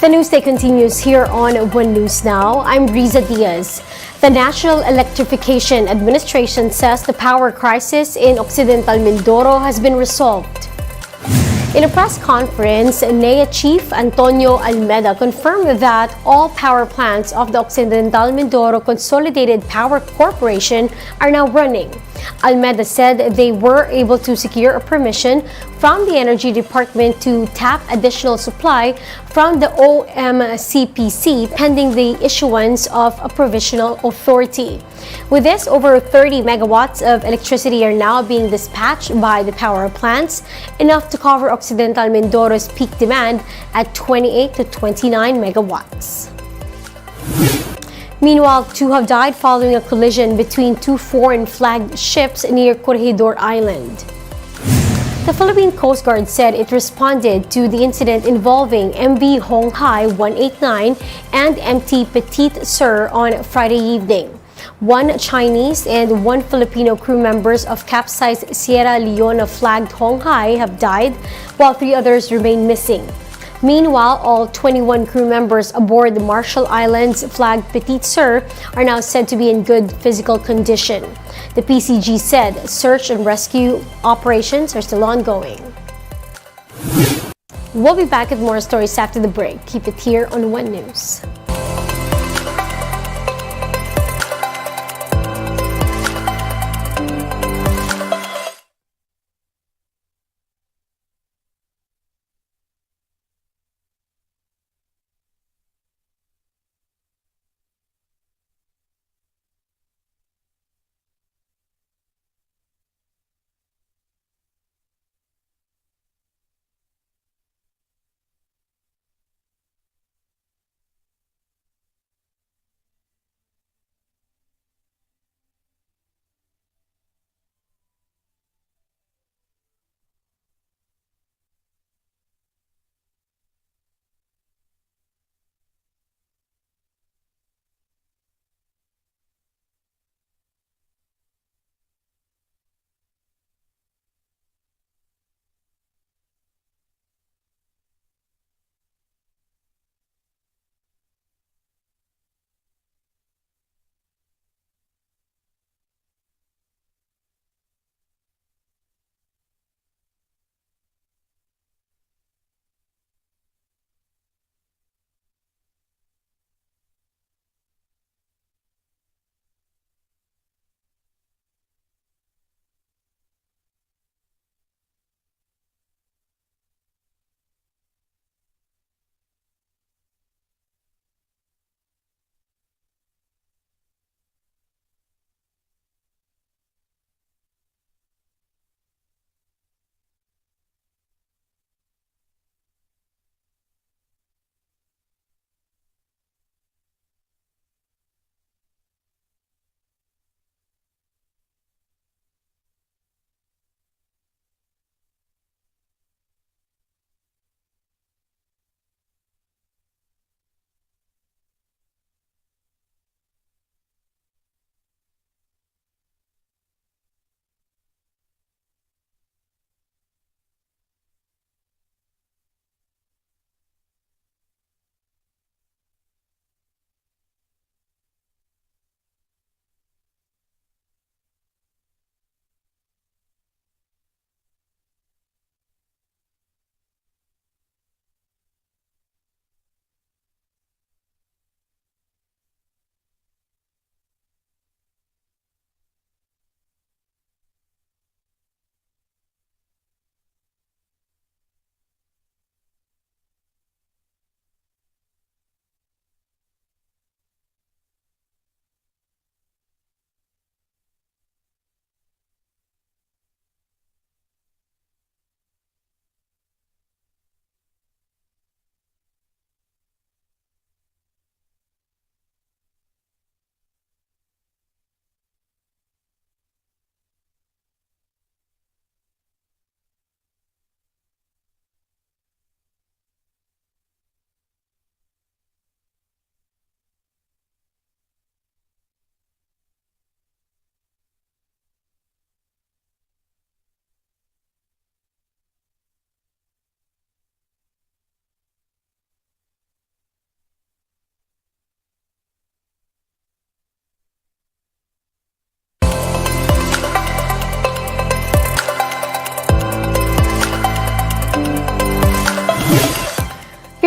The news day continues here on One News Now. I'm Riza Diaz. The National Electrification Administration says the power crisis in Occidental Mindoro has been resolved. In a press conference, NEA Chief Antonio Almeda confirmed that all power plants of the Occidental Mindoro Consolidated Power Corporation are now running. Almeda said they were able to secure a permission from the Energy Department to tap additional supply from the OMCPC pending the issuance of a provisional authority. With this, over 30 megawatts of electricity are now being dispatched by the power plants, enough to cover Occidental Mindoro's peak demand at 28 to 29 megawatts. Meanwhile, 2 have died following a collision between 2 foreign-flagged ships near Corregidor Island. The Philippine Coast Guard said it responded to the incident involving MV Hong Hai 189 and MT Petite Sur on Friday evening. 1 Chinese and 1 Filipino crew members of capsized Sierra Leone flagged Hong Hai have died, while 3 others remain missing. Meanwhile, all 21 crew members aboard the Marshall Islands flagged Petite Sur are now said to be in good physical condition. The PCG said search and rescue operations are still ongoing. We'll be back with more stories after the break. Keep it here on One News.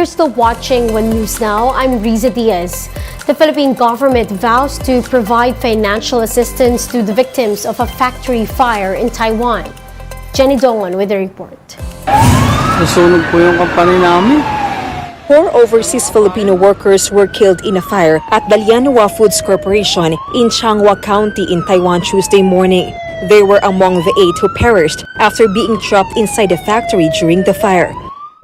You're still watching One News Now. I'm Riza Diaz. The Philippine government vows to provide financial assistance to the victims of a factory fire in Taiwan. Jenny Dongon with the report. Nasunog po yung company namin. 4 overseas Filipino workers were killed in a fire at the Lianhua Foods Corporation in Changhua County in Taiwan Tuesday morning. They were among the 8 who perished after being trapped inside the factory during the fire.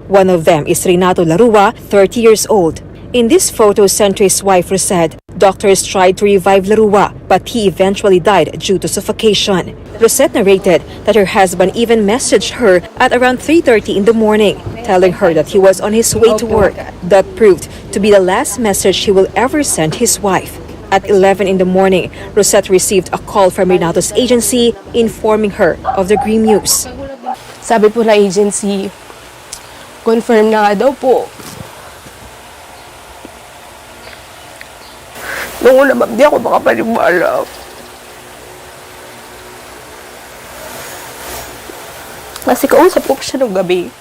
One of them is Renato Larua, 30 years old. In this photo sent to his wife Rosette, doctors tried to revive Larua, but he eventually died due to suffocation. Rosette narrated that her husband even messaged her at around 3:30 in the morning, telling her that he was on his way to work. That proved to be the last message he will ever send his wife. At 11 in the morning, Rosette received a call from Renato's agency informing her of the grim news. Sabi po ng agency, confirm na nga daw po. Noong una, ma'am, di ako makapaniwala. Kasi kausap ko siya nung gabi.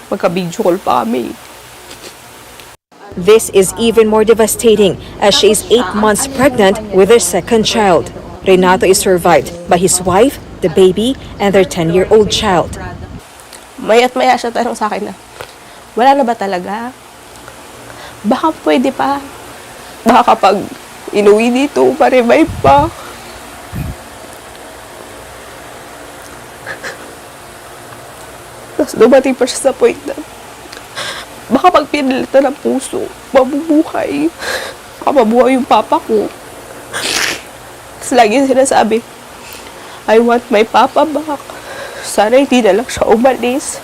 Magka-video call pa kami. This is even more devastating as she is 8 months pregnant with her second child. Renato is survived by his wife, the baby, and their 10-year-old child. Maya't maya siya tanong sa akin na, wala na ba talaga? Baka pwede pa. Baka kapag inuwi dito, ma-revive pa. Tapos dumating pa siya sa point na, baka pag pinalitan ng puso, mabubuhay. Baka mabuhay yung papa ko. Tapos lagi sinasabi, I want my papa back. Sana hindi na lang siya umalis.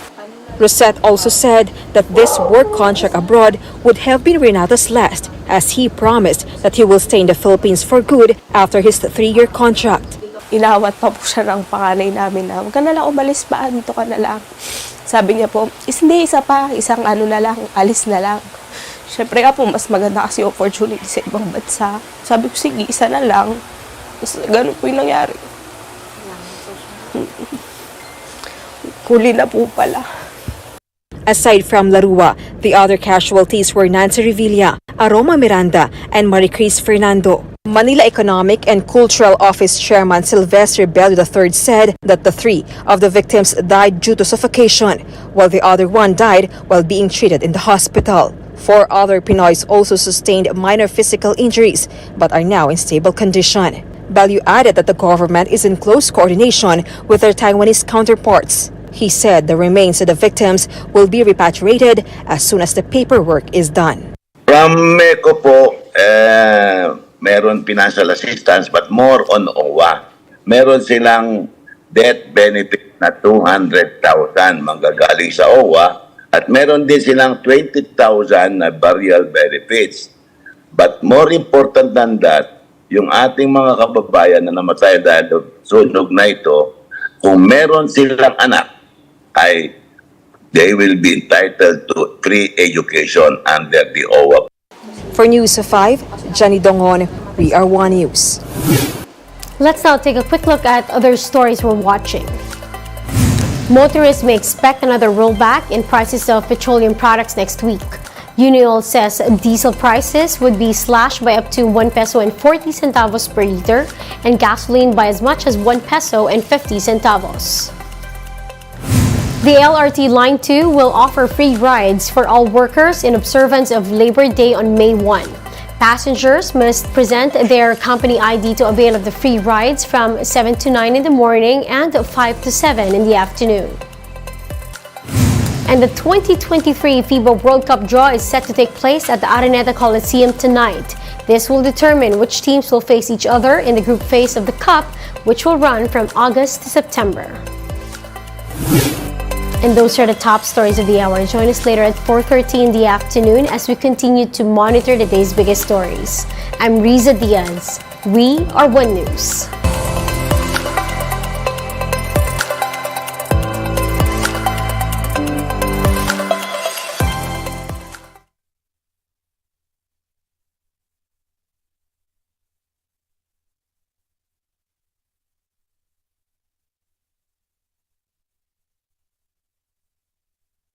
Rosette also said that this work contract abroad would have been Renato's last, as he promised that he will stay in the Philippines for good after his 3-year contract. Inawat pa po siya ng panganay namin na, huwag ka na lang umalis pa, dito ka na lang. Sabi niya po, hindi, isa pa, isang ano na lang, alis na lang. Siyempre nga po, mas maganda kasi opportunity sa ibang bansa. Sabi ko, sige, isa na lang. Ganun po yung nangyari. Huli na po pala. Aside from Larua, the other casualties were Nancy Revilla, Aroma Miranda, and Maricris Fernando. Manila Economic and Cultural Office Chairman Sylvester Bello III said that the 3 of the victims died due to suffocation, while the other 1 died while being treated in the hospital. 4 other Pinoys also sustained minor physical injuries, but are now in stable condition. Bello added that the government is in close coordination with their Taiwanese counterparts. He said the remains of the victims will be repatriated as soon as the paperwork is done. From MECO po, meron financial assistance but more on OWA. Meron silang death benefit na 200,000 manggagaling sa OWA at meron din silang 20,000 na burial benefits. But more important than that, yung ating mga kababayan na namatay dahil sunog na ito, kung meron silang anak, they will be entitled to free education under the OWA. For News of 5, Jenny Dongon, we are One News. Let's now take a quick look at other stories we're watching. Motorists may expect another rollback in prices of petroleum products next week. Unioil says diesel prices would be slashed by up to 1 peso and 40 centavos per liter and gasoline by as much as 1 peso and 50 centavos. The LRT Line 2 will offer free rides for all workers in observance of Labor Day on May 1. Passengers must present their company ID to avail of the free rides from 7 to 9 in the morning and 5 to 7 in the afternoon. And the 2023 FIBA World Cup draw is set to take place at the Araneta Coliseum tonight. This will determine which teams will face each other in the group phase of the Cup, which will run from August to September. And those are the top stories of the hour. Join us later at 4:30 in the afternoon as we continue to monitor the day's biggest stories. I'm Riza Diaz. We are One News.